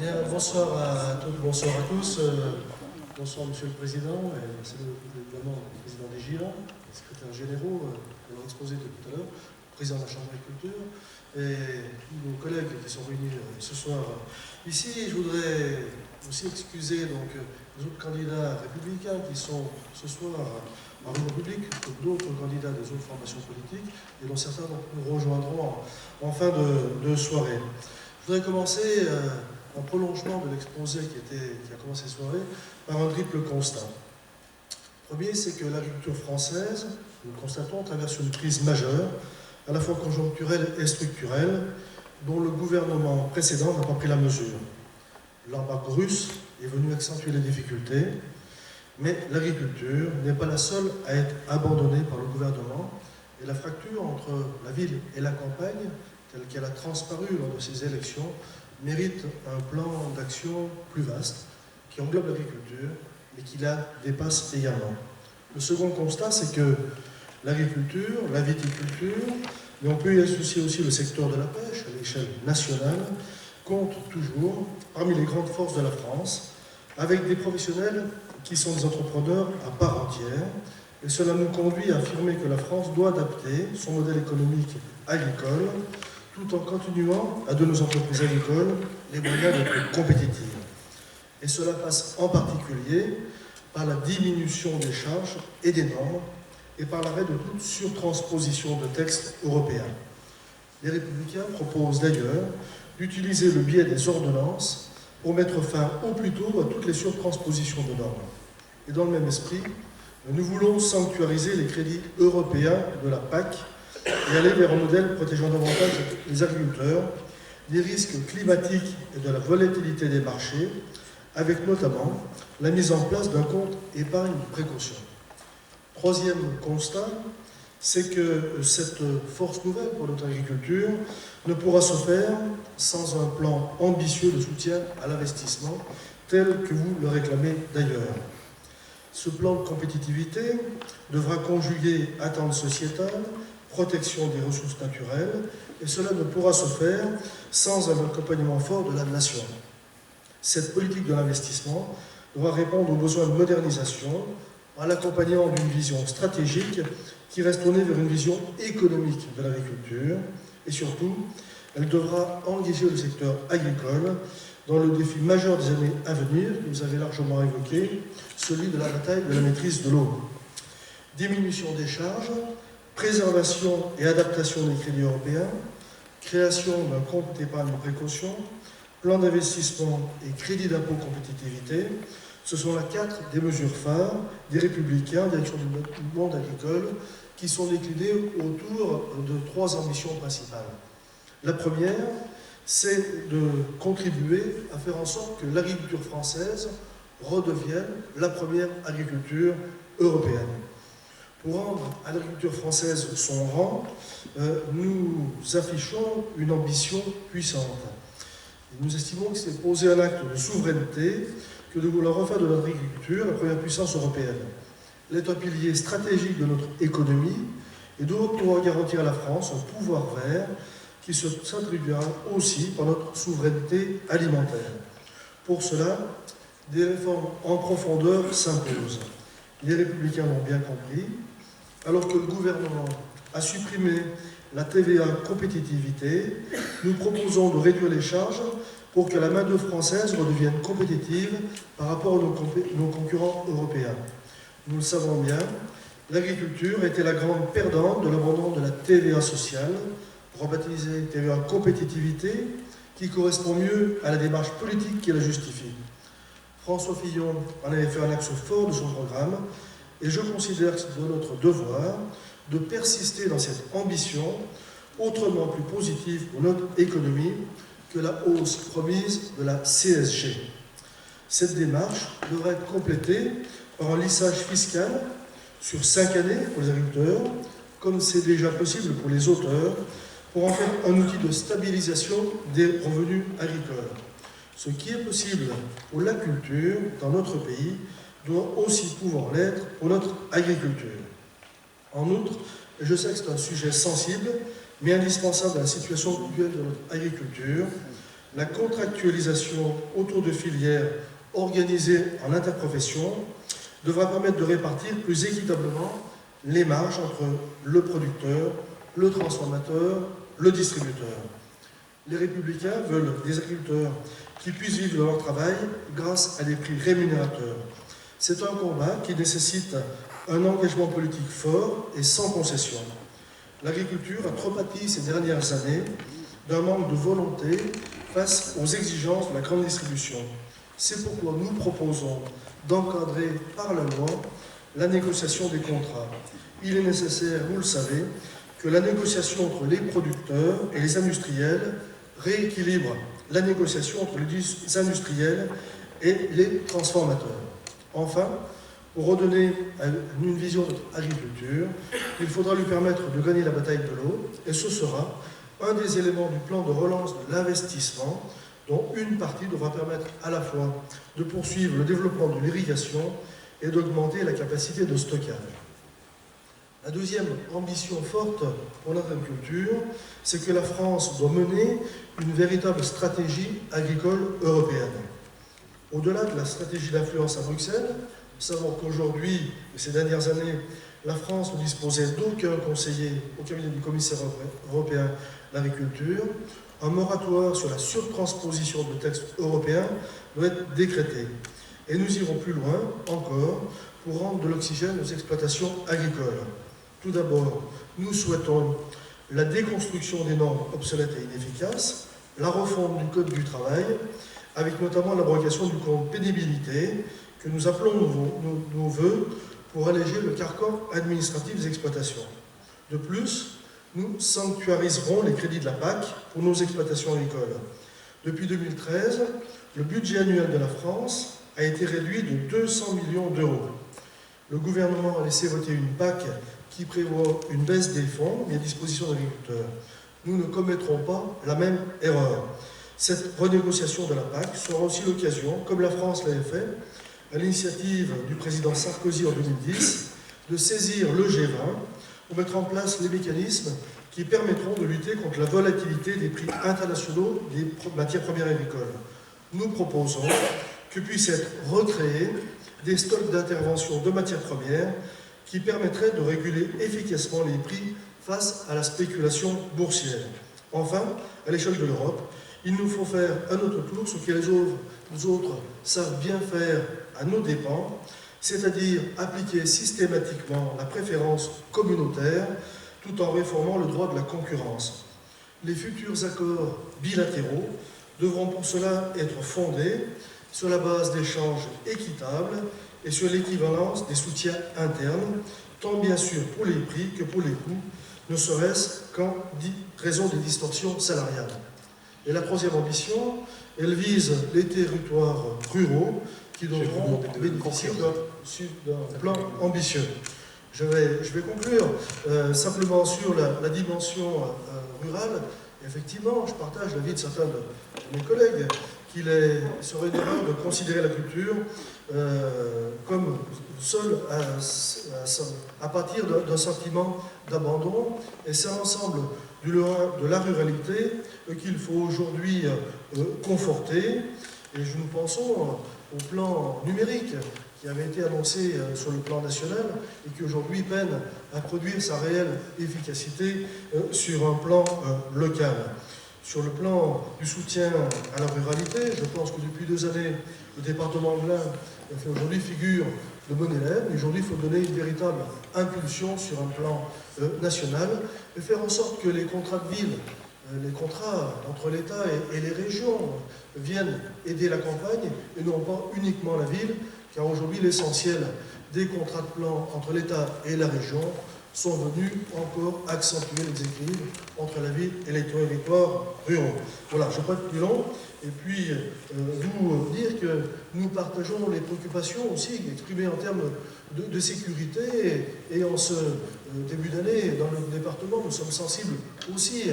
Bien, bonsoir à toutes, bonsoir à tous. Bonsoir Monsieur le Président, et salut évidemment le Président des GIA, les secrétaires généraux, qui l'ont exposé tout à l'heure, le Président de la Chambre d'agriculture, et nos collègues qui sont réunis ce soir ici. Je voudrais aussi excuser donc, les autres candidats républicains qui sont ce soir en réunion publique, d'autres candidats des autres formations politiques, et dont certains nous rejoindront en fin de soirée. Je voudrais commencer en prolongement de l'exposé qui a commencé la soirée par un triple constat. Le premier, c'est que l'agriculture française, nous le constatons, traverse une crise majeure, à la fois conjoncturelle et structurelle, dont le gouvernement précédent n'a pas pris la mesure. L'embargo russe est venu accentuer les difficultés, mais l'agriculture n'est pas la seule à être abandonnée par le gouvernement, et la fracture entre la ville et la campagne, telle qu'elle a transparu lors de ces élections, mérite un plan d'action plus vaste, qui englobe l'agriculture, mais qui la dépasse également. Le second constat, c'est que l'agriculture, la viticulture, mais on peut y associer aussi le secteur de la pêche à l'échelle nationale, compte toujours parmi les grandes forces de la France, avec des professionnels qui sont des entrepreneurs à part entière, et cela nous conduit à affirmer que la France doit adapter son modèle économique agricole, tout en continuant à donner aux entreprises agricoles les moyens d'être compétitives. Et cela passe en particulier par la diminution des charges et des normes et par l'arrêt de toute surtransposition de textes européens. Les Républicains proposent d'ailleurs d'utiliser le biais des ordonnances pour mettre fin au plus tôt à toutes les surtranspositions de normes. Et dans le même esprit, nous voulons sanctuariser les crédits européens de la PAC et aller vers un modèle protégeant davantage les agriculteurs des risques climatiques et de la volatilité des marchés, avec notamment la mise en place d'un compte épargne précaution. Troisième constat, c'est que cette force nouvelle pour notre agriculture ne pourra se faire sans un plan ambitieux de soutien à l'investissement, tel que vous le réclamez d'ailleurs. Ce plan de compétitivité devra conjuguer attentes sociétales, protection des ressources naturelles, et cela ne pourra se faire sans un accompagnement fort de la nation. Cette politique de l'investissement doit répondre aux besoins de modernisation en l'accompagnant d'une vision stratégique qui reste tournée vers une vision économique de l'agriculture, et surtout, elle devra engager le secteur agricole dans le défi majeur des années à venir, que vous avez largement évoqué, celui de la bataille de la maîtrise de l'eau. Diminution des charges, préservation et adaptation des crédits européens, création d'un compte d'épargne précaution, plan d'investissement et crédit d'impôt compétitivité, ce sont là 4 des mesures phares des Républicains en direction du monde agricole qui sont déclinées autour de 3 ambitions principales. La première, c'est de contribuer à faire en sorte que l'agriculture française redevienne la première agriculture européenne. Pour rendre à l'agriculture française son rang, nous affichons une ambition puissante. Nous estimons que c'est poser un acte de souveraineté que de vouloir refaire de notre agriculture la première puissance européenne. Elle est un pilier stratégique de notre économie et doit pouvoir garantir à la France un pouvoir vert qui s'attribuera aussi par notre souveraineté alimentaire. Pour cela, des réformes en profondeur s'imposent. Les Républicains l'ont bien compris. Alors que le gouvernement a supprimé la TVA compétitivité, nous proposons de réduire les charges pour que la main-d'œuvre française redevienne compétitive par rapport à nos concurrents européens. Nous le savons bien, l'agriculture était la grande perdante de l'abandon de la TVA sociale, rebaptisée TVA compétitivité, qui correspond mieux à la démarche politique qui la justifie. François Fillon en avait fait un axe fort de son programme, et je considère que c'est de notre devoir de persister dans cette ambition, autrement plus positive pour notre économie que la hausse promise de la CSG. Cette démarche devrait être complétée par un lissage fiscal sur 5 années pour les agriculteurs, comme c'est déjà possible pour les auteurs, pour en faire un outil de stabilisation des revenus agricoles. Ce qui est possible pour la culture dans notre pays doit aussi pouvoir l'être pour notre agriculture. En outre, et je sais que c'est un sujet sensible, mais indispensable à la situation actuelle de notre agriculture, la contractualisation autour de filières organisées en interprofession devra permettre de répartir plus équitablement les marges entre le producteur, le transformateur, le distributeur. Les Républicains veulent des agriculteurs qui puissent vivre de leur travail grâce à des prix rémunérateurs. C'est un combat qui nécessite un engagement politique fort et sans concession. L'agriculture a trop pâti ces dernières années d'un manque de volonté face aux exigences de la grande distribution. C'est pourquoi nous proposons d'encadrer par la loi la négociation des contrats. Il est nécessaire, vous le savez, que la négociation entre les producteurs et les industriels rééquilibre la négociation entre les industriels et les transformateurs. Enfin, pour redonner une vision de notre agriculture, il faudra lui permettre de gagner la bataille de l'eau, et ce sera un des éléments du plan de relance de l'investissement, dont une partie devra permettre à la fois de poursuivre le développement de l'irrigation et d'augmenter la capacité de stockage. La deuxième ambition forte pour notre agriculture, c'est que la France doit mener une véritable stratégie agricole européenne. Au-delà de la stratégie d'influence à Bruxelles, nous savons qu'aujourd'hui, et ces dernières années, la France ne disposait d'aucun conseiller au cabinet du commissaire européen de l'agriculture. Un moratoire sur la surtransposition de textes européens doit être décrété. Et nous irons plus loin encore pour rendre de l'oxygène aux exploitations agricoles. Tout d'abord, nous souhaitons la déconstruction des normes obsolètes et inefficaces, la refonte du Code du travail, avec notamment l'abrogation du compte pénibilité, que nous appelons nos voeux pour alléger le carcan administratif des exploitations. De plus, nous sanctuariserons les crédits de la PAC pour nos exploitations agricoles. Depuis 2013, le budget annuel de la France a été réduit de 200 millions d'euros. Le gouvernement a laissé voter une PAC qui prévoit une baisse des fonds mis à disposition des agriculteurs. Nous ne commettrons pas la même erreur. Cette renégociation de la PAC sera aussi l'occasion, comme la France l'avait fait, à l'initiative du président Sarkozy en 2010, de saisir le G20 pour mettre en place les mécanismes qui permettront de lutter contre la volatilité des prix internationaux des matières premières agricoles. Nous proposons que puissent être recréés des stocks d'intervention de matières premières qui permettraient de réguler efficacement les prix face à la spéculation boursière. Enfin, à l'échelle de l'Europe, il nous faut faire à notre tour ce que les autres savent bien faire à nos dépens, c'est-à-dire appliquer systématiquement la préférence communautaire tout en réformant le droit de la concurrence. Les futurs accords bilatéraux devront pour cela être fondés sur la base d'échanges équitables et sur l'équivalence des soutiens internes, tant bien sûr pour les prix que pour les coûts, ne serait-ce qu'en raison des distorsions salariales. Et la troisième ambition, elle vise les territoires ruraux qui devront bénéficier d'un plan ambitieux. Je vais conclure simplement sur la dimension rurale. Effectivement, je partage l'avis de certains de mes collègues qu'il serait une erreur de considérer la culture comme seule à partir d'un sentiment d'abandon. Et c'est l'ensemble de la ruralité qu'il faut aujourd'hui conforter. Et nous pensons au plan numérique qui avait été annoncé sur le plan national et qui aujourd'hui peine à produire sa réelle efficacité sur un plan local. Sur le plan du soutien à la ruralité, je pense que depuis 2 années, le département de l'Ain fait aujourd'hui figure de bon élève. Aujourd'hui, il faut donner une véritable impulsion sur un plan national et faire en sorte que les contrats de ville, les contrats entre l'État et les régions viennent aider la campagne et non pas uniquement la ville, car aujourd'hui, l'essentiel des contrats de plan entre l'État et la région sont venus encore accentuer les déséquilibres entre la ville et les territoires ruraux. Voilà, je ne vais pas être plus long. Et puis, vous dire que nous partageons les préoccupations aussi exprimées en termes de sécurité. Et en ce début d'année, dans le département, nous sommes sensibles aussi,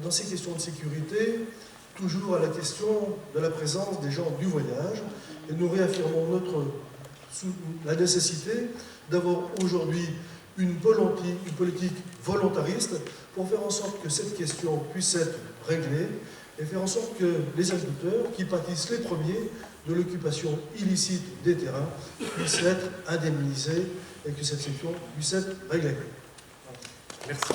dans ces questions de sécurité, toujours à la question de la présence des gens du voyage. Et nous réaffirmons la nécessité d'avoir aujourd'hui une politique volontariste pour faire en sorte que cette question puisse être réglée et faire en sorte que les agriculteurs, qui pâtissent les premiers de l'occupation illicite des terrains, puissent être indemnisés et que cette situation puisse être réglée. Voilà. Merci.